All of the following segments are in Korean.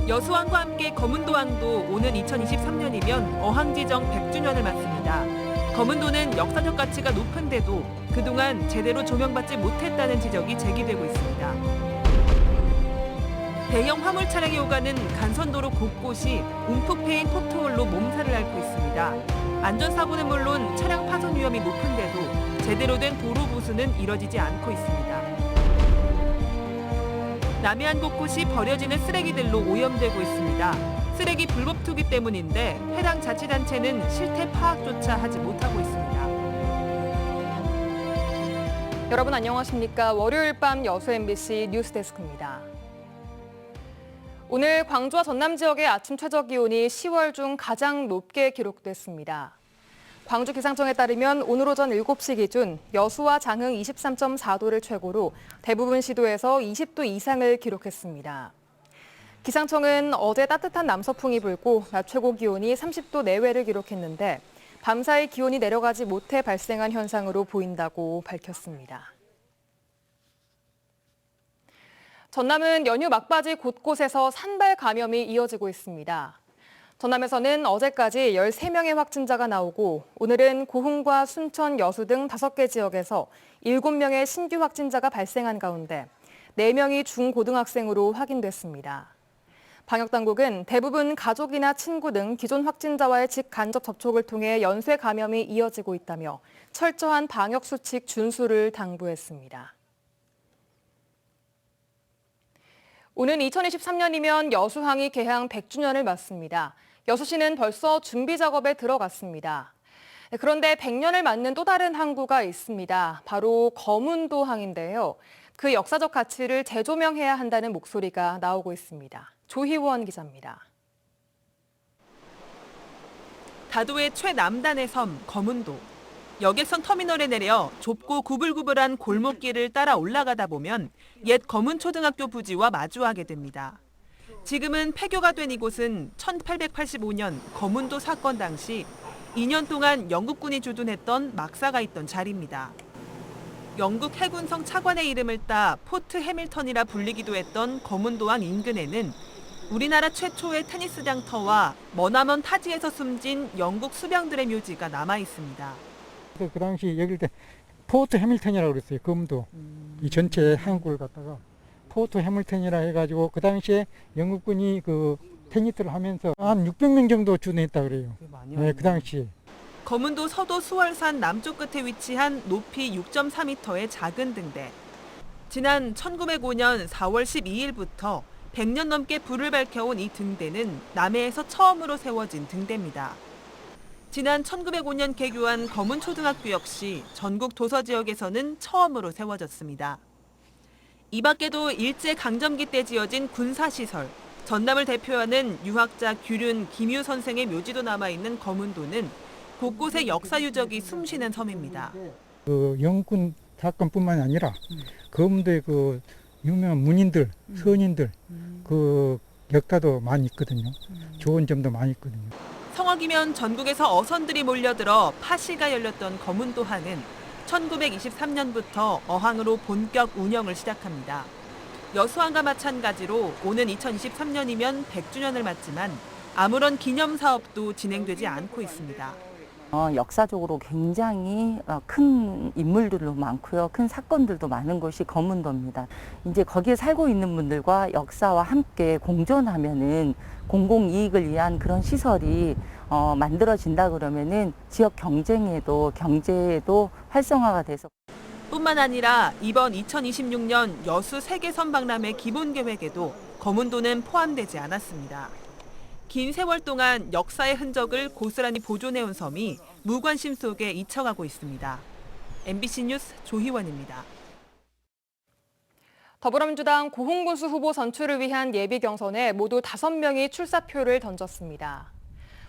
여수왕과 함께 거문도왕도 오는 2023년이면 어항지정 100주년을 맞습니다. 거문도는 역사적 가치가 높은데도 그동안 제대로 조명받지 못했다는 지적이 제기되고 있습니다. 대형 화물 차량이 오가는 간선도로 곳곳이 움푹 패인 포트홀로 몸살을 앓고 있습니다. 안전사고는 물론 차량 파손 위험이 높은데도 제대로 된 도로 보수는 이뤄지지 않고 있습니다. 남해안 곳곳이 버려지는 쓰레기들로 오염되고 있습니다. 쓰레기 불법 투기 때문인데 해당 자치단체는 실태 파악조차 하지 못하고 있습니다. 여러분 안녕하십니까? 월요일 밤 여수 MBC 뉴스데스크입니다. 오늘 광주와 전남 지역의 아침 최저기온이 10월 중 가장 높게 기록됐습니다. 광주 기상청에 따르면 오늘 오전 7시 기준 여수와 장흥 23.4도를 최고로 대부분 시도에서 20도 이상을 기록했습니다. 기상청은 어제 따뜻한 남서풍이 불고 낮 최고 기온이 30도 내외를 기록했는데 밤사이 기온이 내려가지 못해 발생한 현상으로 보인다고 밝혔습니다. 전남은 연휴 막바지 곳곳에서 산발 감염이 이어지고 있습니다. 전남에서는 어제까지 13명의 확진자가 나오고 오늘은 고흥과 순천, 여수 등 5개 지역에서 7명의 신규 확진자가 발생한 가운데 4명이 중고등학생으로 확인됐습니다. 방역당국은 대부분 가족이나 친구 등 기존 확진자와의 직간접 접촉을 통해 연쇄 감염이 이어지고 있다며 철저한 방역수칙 준수를 당부했습니다. 오는 2023년이면 여수항이 개항 100주년을 맞습니다. 여수시는 벌써 준비 작업에 들어갔습니다. 그런데 100년을 맞는 또 다른 항구가 있습니다. 바로 거문도항인데요. 그 역사적 가치를 재조명해야 한다는 목소리가 나오고 있습니다. 조희원 기자입니다. 다도의 최남단의 섬 거문도. 여객선 터미널에 내려 좁고 구불구불한 골목길을 따라 올라가다 보면 옛 거문초등학교 부지와 마주하게 됩니다. 지금은 폐교가 된 이곳은 1885년 거문도 사건 당시 2년 동안 영국군이 주둔했던 막사가 있던 자리입니다. 영국 해군성 차관의 이름을 따 포트 해밀턴이라 불리기도 했던 거문도항 인근에는 우리나라 최초의 테니스 장터와 머나먼 타지에서 숨진 영국 수병들의 묘지가 남아 있습니다. 그 당시 여길 때 포트 해밀턴이라고 그랬어요. 검도 이 전체 항구를 갖다가 포트 해밀턴이라 해가지고 그 당시에 영국군이 그 테니스를 하면서 한 600명 정도 주둔했다 그래요. 네, 그 당시에. 거문도 서도 수월산 남쪽 끝에 위치한 높이 6.4m의 작은 등대. 지난 1905년 4월 12일부터 100년 넘게 불을 밝혀온 이 등대는 남해에서 처음으로 세워진 등대입니다. 지난 1905년 개교한 거문초등학교 역시 전국 도서 지역에서는 처음으로 세워졌습니다. 이 밖에도 일제강점기 때 지어진 군사시설, 전남을 대표하는 유학자 규륜, 김유 선생의 묘지도 남아있는 거문도는 곳곳에 역사 유적이 숨쉬는 섬입니다. 그 영국군 사건뿐만 아니라 거문도의 그 유명한 문인들, 선인들 그 역사도 많이 있거든요. 좋은 점도 많이 있거든요. 성악이면 전국에서 어선들이 몰려들어 파시가 열렸던 거문도항은 1923년부터 어항으로 본격 운영을 시작합니다. 여수항과 마찬가지로 오는 2023년이면 100주년을 맞지만 아무런 기념 사업도 진행되지 않고 있습니다. 역사적으로 굉장히 큰 인물들도 많고요. 큰 사건들도 많은 곳이 거문도입니다. 이제 거기에 살고 있는 분들과 역사와 함께 공존하면은 공공이익을 위한 그런 시설이 만들어진다 그러면은 지역 경제에도 활성화가 돼서 뿐만 아니라 이번 2026년 여수 세계섬 박람회 기본 계획에도 거문도는 포함되지 않았습니다. 긴 세월 동안 역사의 흔적을 고스란히 보존해온 섬이 무관심 속에 잊혀가고 있습니다. MBC 뉴스 조희원입니다. 더불어민주당 고흥군수 후보 선출을 위한 예비 경선에 모두 5명이 출사표를 던졌습니다.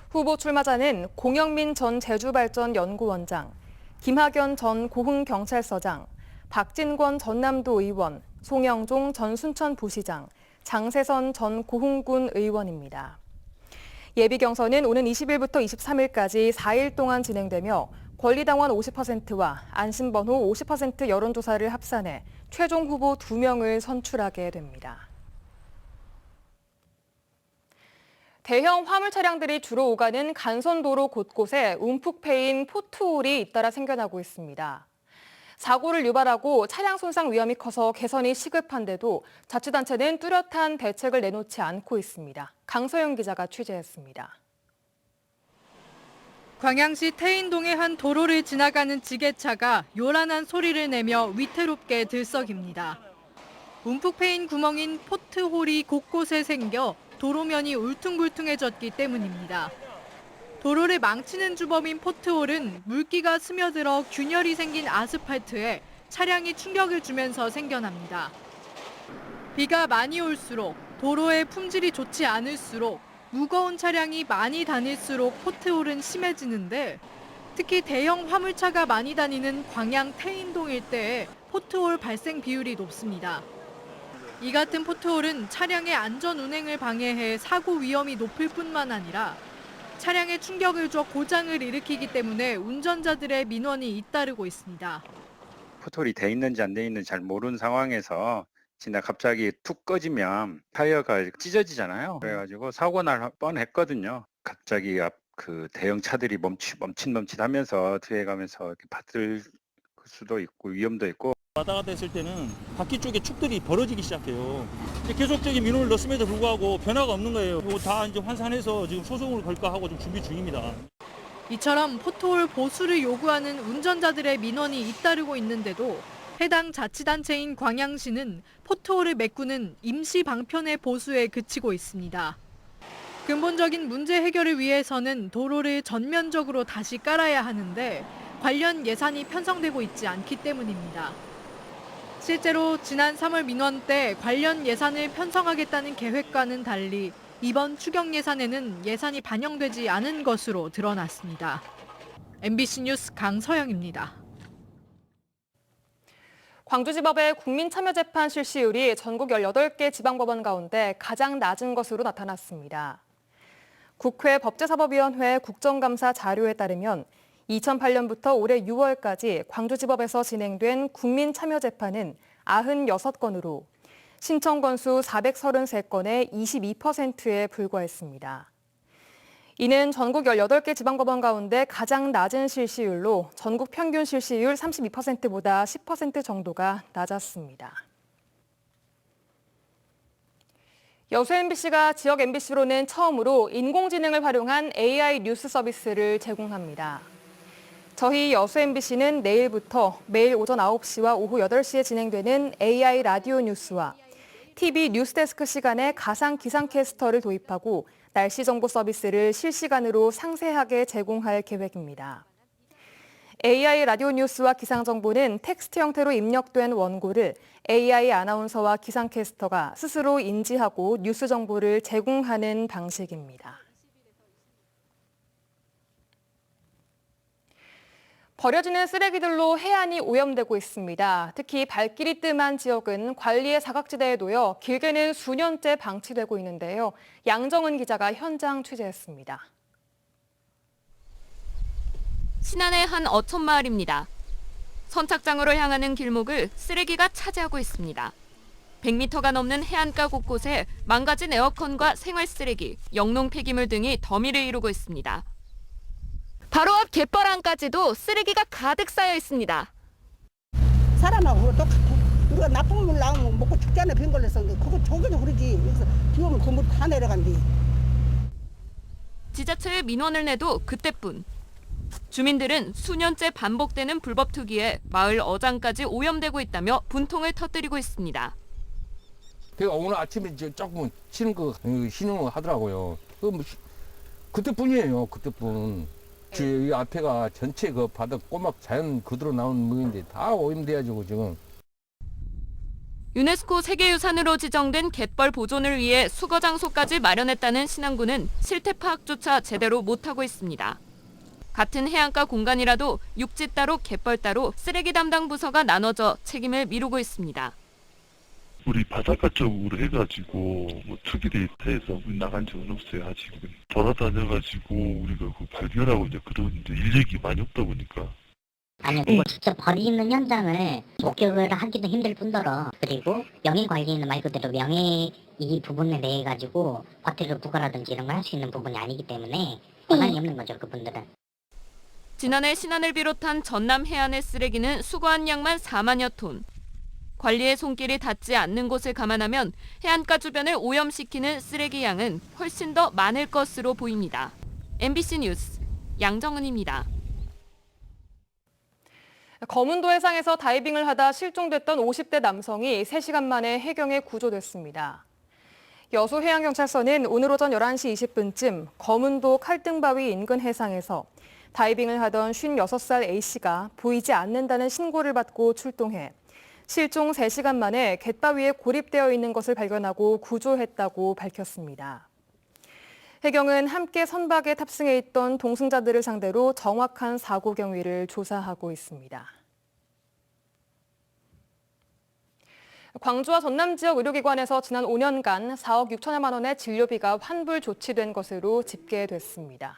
후보 출마자는 공영민 전 제주발전연구원장, 김학연 전 고흥경찰서장, 박진권 전남도 의원, 송영종 전 순천부시장, 장세선 전 고흥군 의원입니다. 예비 경선은 오는 20일부터 23일까지 4일 동안 진행되며 권리당원 50%와 안심번호 50% 여론조사를 합산해 최종 후보 2명을 선출하게 됩니다. 대형 화물 차량들이 주로 오가는 간선도로 곳곳에 움푹 패인 포트홀이 잇따라 생겨나고 있습니다. 사고를 유발하고 차량 손상 위험이 커서 개선이 시급한데도 자치단체는 뚜렷한 대책을 내놓지 않고 있습니다. 강서영 기자가 취재했습니다. 광양시 태인동의 한 도로를 지나가는 지게차가 요란한 소리를 내며 위태롭게 들썩입니다. 움푹 패인 구멍인 포트홀이 곳곳에 생겨 도로면이 울퉁불퉁해졌기 때문입니다. 도로를 망치는 주범인 포트홀은 물기가 스며들어 균열이 생긴 아스팔트에 차량이 충격을 주면서 생겨납니다. 비가 많이 올수록 도로의 품질이 좋지 않을수록 무거운 차량이 많이 다닐수록 포트홀은 심해지는데 특히 대형 화물차가 많이 다니는 광양 태인동 일대에 포트홀 발생 비율이 높습니다. 이 같은 포트홀은 차량의 안전 운행을 방해해 사고 위험이 높을 뿐만 아니라 차량에 충격을 줘 고장을 일으키기 때문에 운전자들의 민원이 잇따르고 있습니다. 포트홀이 돼 있는지 안 돼 있는지 잘 모르는 상황에서 진짜 갑자기 툭 꺼지면 타이어가 찢어지잖아요. 그래가지고 사고 날 뻔했거든요. 갑자기 그 대형 차들이 멈칫멈칫하면서 뒤에 가면서 이렇게 받을 수도 있고 위험도 있고. 왔다 갔다 했을 때는 바퀴 쪽에 축들이 벌어지기 시작해요. 계속적인 민원을 넣었음에도 불구하고 변화가 없는 거예요. 이거 다 이제 환산해서 지금 소송을 걸까 하고 좀 준비 중입니다. 이처럼 포트홀 보수를 요구하는 운전자들의 민원이 잇따르고 있는데도 해당 자치단체인 광양시는 포트홀을 메꾸는 임시 방편의 보수에 그치고 있습니다. 근본적인 문제 해결을 위해서는 도로를 전면적으로 다시 깔아야 하는데 관련 예산이 편성되고 있지 않기 때문입니다. 실제로 지난 3월 민원 때 관련 예산을 편성하겠다는 계획과는 달리 이번 추경 예산에는 예산이 반영되지 않은 것으로 드러났습니다. MBC 뉴스 강서영입니다. 광주지법의 국민참여재판 실시율이 전국 18개 지방법원 가운데 가장 낮은 것으로 나타났습니다. 국회 법제사법위원회 국정감사 자료에 따르면 2008년부터 올해 6월까지 광주지법에서 진행된 국민참여재판은 96건으로 신청 건수 433건의 22%에 불과했습니다. 이는 전국 18개 지방법원 가운데 가장 낮은 실시율로 전국 평균 실시율 32%보다 10% 정도가 낮았습니다. 여수 MBC가 지역 MBC로는 처음으로 인공지능을 활용한 AI 뉴스 서비스를 제공합니다. 저희 여수 MBC는 내일부터 매일 오전 9시와 오후 8시에 진행되는 AI 라디오 뉴스와 TV 뉴스데스크 시간에 가상 기상캐스터를 도입하고 날씨 정보 서비스를 실시간으로 상세하게 제공할 계획입니다. AI 라디오 뉴스와 기상 정보는 텍스트 형태로 입력된 원고를 AI 아나운서와 기상캐스터가 스스로 인지하고 뉴스 정보를 제공하는 방식입니다. 버려지는 쓰레기들로 해안이 오염되고 있습니다. 특히 발길이 뜸한 지역은 관리의 사각지대에 놓여 길게는 수년째 방치되고 있는데요. 양정은 기자가 현장 취재했습니다. 신안의 한 어촌 마을입니다. 선착장으로 향하는 길목을 쓰레기가 차지하고 있습니다. 100m가 넘는 해안가 곳곳에 망가진 에어컨과 생활 쓰레기, 영농 폐기물 등이 더미를 이루고 있습니다. 바로 앞 갯벌안까지도 쓰레기가 가득 쌓여 있습니다. 사람하고 똑같아. 우리가 나쁜 물 나오면 먹고 죽잖아. 빈 걸려서. 그거 저기도 그러지. 여기서 비 오면 그 물이 다 내려간대. 지자체에 민원을 내도 그때뿐. 주민들은 수년째 반복되는 불법 투기에 마을 어장까지 오염되고 있다며 분통을 터뜨리고 있습니다. 제가 오늘 아침에 조금 신용을 하더라고요. 그때뿐이에요. 그때뿐. 이 앞에가 전체 그 바닥 꼬막 자연 그대로 나온 물인데 다 오염돼가지고 지금. 유네스코 세계유산으로 지정된 갯벌 보존을 위해 수거 장소까지 마련했다는 신안군은 실태 파악조차 제대로 못하고 있습니다. 같은 해안가 공간이라도 육지 따로 갯벌 따로 쓰레기 담당 부서가 나눠져 책임을 미루고 있습니다. 우리 바닷가 쪽으로 해가지고 뭐 투기 데이터에서 나간 적은 없어요. 아직은 돌아다녀가지고 우리가 그 발견하고 이제 그런 이제 인력이 많이 없다 보니까. 아니 그걸 직접 버리는 현장을 목격을 하기도 힘들 뿐더러 그리고 영해 관리는 말 그대로 명예 이 부분에 대해 가지고 과태료 부과라든지 이런 걸 할 수 있는 부분이 아니기 때문에 권한이 없는 거죠, 그분들은. 지난해 신안을 비롯한 전남 해안의 쓰레기는 수거한 양만 4만여 톤. 관리의 손길이 닿지 않는 곳을 감안하면 해안가 주변을 오염시키는 쓰레기 양은 훨씬 더 많을 것으로 보입니다. MBC 뉴스 양정은입니다. 거문도 해상에서 다이빙을 하다 실종됐던 50대 남성이 3시간 만에 해경에 구조됐습니다. 여수해양경찰서는 오늘 오전 11시 20분쯤 거문도 칼등바위 인근 해상에서 다이빙을 하던 56살 A씨가 보이지 않는다는 신고를 받고 출동해 실종 3시간 만에 갯바위에 고립되어 있는 것을 발견하고 구조했다고 밝혔습니다. 해경은 함께 선박에 탑승해 있던 동승자들을 상대로 정확한 사고 경위를 조사하고 있습니다. 광주와 전남 지역 의료기관에서 지난 5년간 4억 6천여만 원의 진료비가 환불 조치된 것으로 집계됐습니다.